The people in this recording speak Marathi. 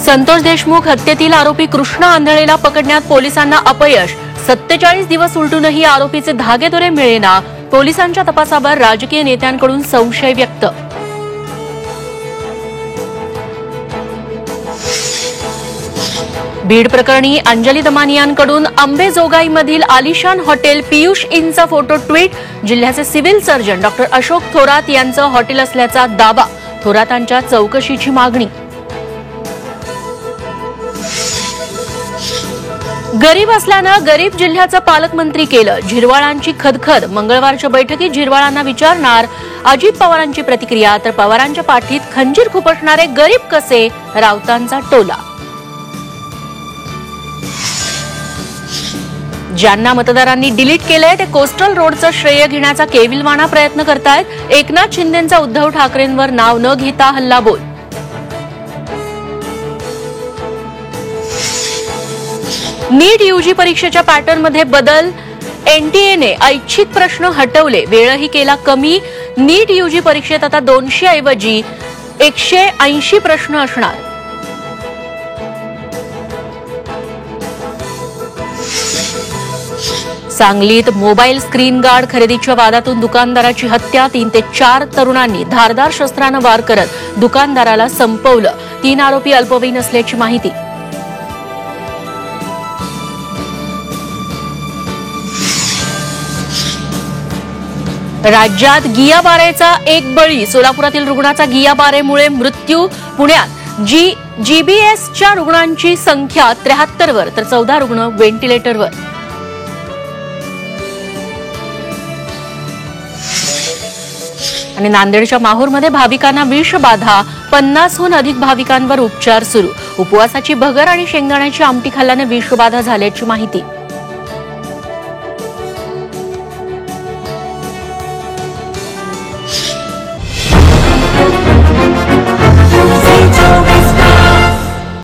संतोष देशमुख हत्येतील आरोपी कृष्णा आंधळेला पकडण्यात पोलिसांना अपयश। 47 दिवस उलटूनही आरोपीचे धागेदोरे मिळेना। पोलिसांच्या तपासावर राजकीय नेत्यांकडून संशय व्यक्त। बीड प्रकरणी अंजली दमानियांकडून अंबेजोगाईमधील आलिशान हॉटेल पीयूष इनचा फोटो ट्विट। जिल्ह्याचे civil surgeon doctor Ashok Thorat यांचं हॉटेल असल्याचा दावा। थोरातांच्या चौकशीची मागणी। गरीब असल्यानं गरीब जिल्ह्याचं पालकमंत्री केलं। झिरवाळांची खदखद। मंगळवारच्या बैठकीत झिरवाळांना विचारणार अजित पवारांची प्रतिक्रिया, तर पवारांच्या पाठीत खंजीर खुपसणारे गरीब कसे, राऊतांचा टोला। ज्यांना मतदारांनी डिलीट केलंय ते कोस्टल रोडचं श्रेय घेण्याचा केविलवाणा प्रयत्न करतायत। एकनाथ शिंदेंचा उद्धव ठाकरेंवर नाव न घेता हल्लाबोल। नीट यूजी परीक्षेच्या पॅटर्नमध्ये बदल। एनटीएने ऐच्छिक प्रश्न हटवले, वेळही केला कमी। नीट यूजी परीक्षेत आता 200 ऐवजी 180 प्रश्न असणार। सांगलीत मोबाईल स्क्रीन गार्ड खरेदीच्या वादातून दुकानदाराची हत्या। 3 ते 4 तरुणांनी धारदार शस्त्रानं वार करत दुकानदाराला संपवलं। 3 आरोपी अल्पवयीन असल्याची माहिती। राज्यात गियाबारेचा एक बळी। सोलापुरातील रुग्णाचा गियाबारेमुळे मृत्यू। पुण्यात जीबीएसच्या रुग्णांची संख्या 73 वर, तर 14 रुग्ण व्हेंटिलेटरवर। आणि नांदेडच्या माहूरमध्ये भाविकांना विषबाधा। 50हून अधिक भाविकांवर उपचार सुरू। उपवासाची भगर आणि शेंगदाण्याची आमटी खाल्ल्याने विषबाधा झाल्याची माहिती।